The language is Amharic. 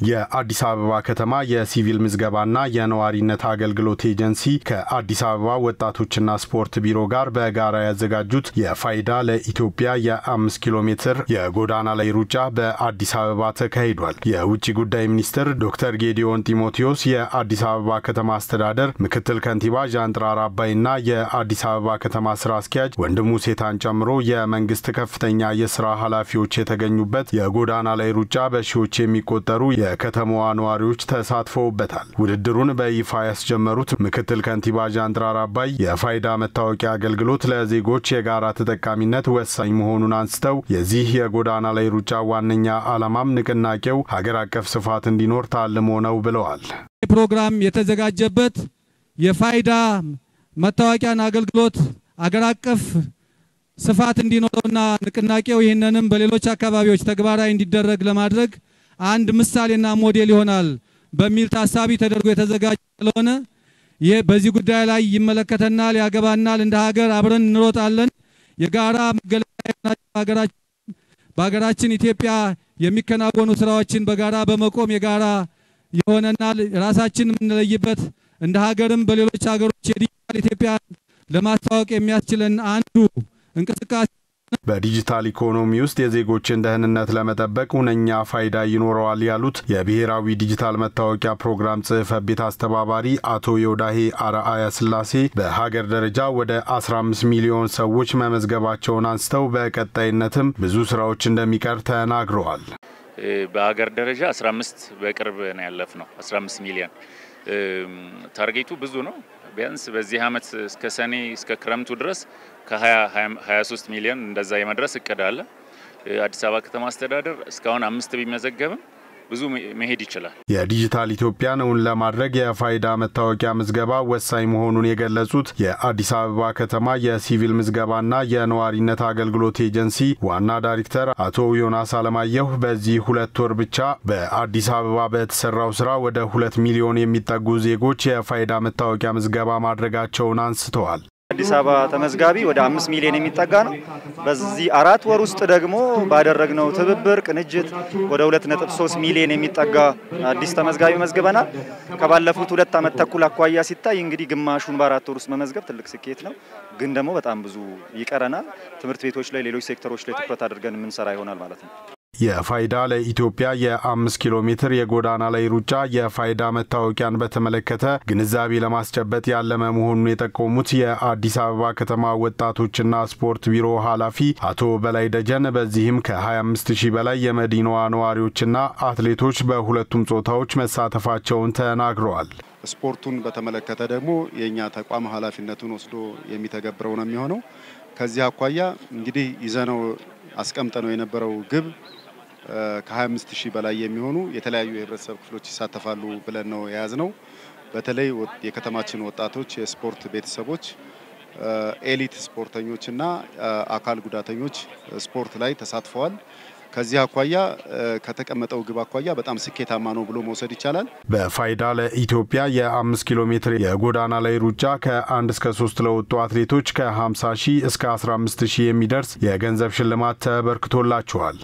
የአዲስ አበባ ከተማ የሲቪል ምዝገባና የነዋሪነት አገልግሎት ኤጀንሲ ከአዲስ አበባ ወጣቶችና ስፖርት ቢሮ ጋር በጋራ ያዘጋጁት የፋይዳ ለኢትዮጵያ የ5 ኪሎ ሜትር የጎዳና ላይ ሩጫ በአዲስ አበባ ተካሂዷል። የውጭ ጉዳይ ሚኒስትር ዶክተር ጌዲዮን ጢሞቴዎስ፣ የአዲስ አበባ ከተማ አስተዳደር ምክትል ከንቲባ ዣንጥራር አባይና የአዲስ አበባ ከተማ ስራ አስኪያጅ ወንድሙ ሴታን ጨምሮ የመንግስት ከፍተኛ የስራ ኃላፊዎች የተገኙበት የጎዳና ላይ ሩጫ በሺዎች የሚቆጠሩ የከተማዋ ነዋሪዎች ተሳትፈውበታል። ውድድሩን በይፋ ያስጀመሩት ምክትል ከንቲባ ዣንጥራር አባይ የፋይዳ መታወቂያ አገልግሎት ለዜጎች የጋራ ተጠቃሚነት ወሳኝ መሆኑን አንስተው የዚህ የጎዳና ላይ ሩጫ ዋነኛ ዓላማም ንቅናቄው ሀገር አቀፍ ስፋት እንዲኖር ታልሞ ነው ብለዋል። ፕሮግራም የተዘጋጀበት የፋይዳ መታወቂያን አገልግሎት ሀገር አቀፍ ስፋት እንዲኖርና ንቅናቄው ይህንንም በሌሎች አካባቢዎች ተግባራዊ እንዲደረግ ለማድረግ አንድ ምሳሌና ሞዴል ይሆናል በሚል ታሳቢ ተደርጎ የተዘጋጀ ስለሆነ በዚህ ጉዳይ ላይ ይመለከተናል፣ ያገባናል፣ እንደ ሀገር አብረን እንሮጣለን። የጋራ መገለጫ በሀገራችን ኢትዮጵያ የሚከናወኑ ስራዎችን በጋራ በመቆም የጋራ ይሆነናል። ራሳችን የምንለይበት እንደ ሀገርም በሌሎች ሀገሮች የዲጂታል ኢትዮጵያ ለማስተዋወቅ የሚያስችለን አንዱ እንቅስቃሴ በዲጂታል ኢኮኖሚ ውስጥ የዜጎችን ደህንነት ለመጠበቅ ሁነኛ ፋይዳ ይኖረዋል ያሉት የብሔራዊ ዲጂታል መታወቂያ ፕሮግራም ጽሕፈት ቤት አስተባባሪ አቶ ዮዳሄ አርአያ ስላሴ በሀገር ደረጃ ወደ 15 ሚሊዮን ሰዎች መመዝገባቸውን አንስተው በቀጣይነትም ብዙ ስራዎች እንደሚቀር ተናግረዋል። በሀገር ደረጃ 15 በቅርብ ነው ያለፍነው 15 ሚሊዮን ታርጌቱ ብዙ ነው። ቢያንስ በዚህ አመት እስከ ሰኔ እስከ ክረምቱ ድረስ ከ23 ሚሊዮን እንደዛ የመድረስ እቅድ አለ። አዲስ አበባ ከተማ አስተዳደር እስካሁን 5 ቢመዘገብም ብዙ መሄድ ይችላል። የዲጂታል ኢትዮጵያን እውን ለማድረግ የፋይዳ መታወቂያ ምዝገባ ወሳኝ መሆኑን የገለጹት የአዲስ አበባ ከተማ የሲቪል ምዝገባና የነዋሪነት አገልግሎት ኤጀንሲ ዋና ዳይሬክተር አቶ ዮናስ አለማየሁ በዚህ 2 ወር ብቻ በአዲስ አበባ በተሰራው ስራ ወደ 2 ሚሊዮን የሚጠጉ ዜጎች የፋይዳ መታወቂያ ምዝገባ ማድረጋቸውን አንስተዋል። አዲስ አበባ ተመዝጋቢ ወደ 5 ሚሊዮን የሚጠጋ ነው። በዚህ 4 ወር ውስጥ ደግሞ ባደረግነው ትብብር ቅንጅት ወደ 2.3 ሚሊዮን የሚጠጋ አዲስ ተመዝጋቢ መዝግበናል። ከባለፉት 2 አመት ተኩል አኳያ ሲታይ እንግዲህ ግማሹን በ4 ወር ውስጥ መመዝገብ ትልቅ ስኬት ነው። ግን ደግሞ በጣም ብዙ ይቀረናል። ትምህርት ቤቶች ላይ፣ ሌሎች ሴክተሮች ላይ ትኩረት አድርገን የምንሰራ ይሆናል ማለት ነው። የፋይዳ ለኢትዮጵያ የ5 ኪሎ ሜትር የጎዳና ላይ ሩጫ የፋይዳ መታወቂያን በተመለከተ ግንዛቤ ለማስጨበጥ ያለመ መሆኑን የጠቆሙት የአዲስ አበባ ከተማ ወጣቶችና ስፖርት ቢሮ ኃላፊ አቶ በላይ ደጀን በዚህም ከ25000 በላይ የመዲናዋ ነዋሪዎችና አትሌቶች በሁለቱም ጾታዎች መሳተፋቸውን ተናግረዋል። ስፖርቱን በተመለከተ ደግሞ የኛ ተቋም ኃላፊነቱን ወስዶ የሚተገብረው ነው የሚሆነው። ከዚህ አኳያ እንግዲህ ይዘነው አስቀምጠነው የነበረው ግብ ከ25000 በላይ የሚሆኑ የተለያዩ የህብረተሰብ ክፍሎች ይሳተፋሉ ብለን ነው የያዝነው። በተለይ የከተማችን ወጣቶች፣ የስፖርት ቤተሰቦች፣ ኤሊት ስፖርተኞችና አካል ጉዳተኞች ስፖርት ላይ ተሳትፈዋል። ከዚህ አኳያ ከተቀመጠው ግብ አኳያ በጣም ስኬታማ ነው ብሎ መውሰድ ይቻላል። በፋይዳ ለኢትዮጵያ የ5 ኪሎ ሜትር የጎዳና ላይ ሩጫ ከ1 እስከ 3 ለወጡ አትሌቶች ከ50000 እስከ 15000 የሚደርስ የገንዘብ ሽልማት ተበርክቶላቸዋል።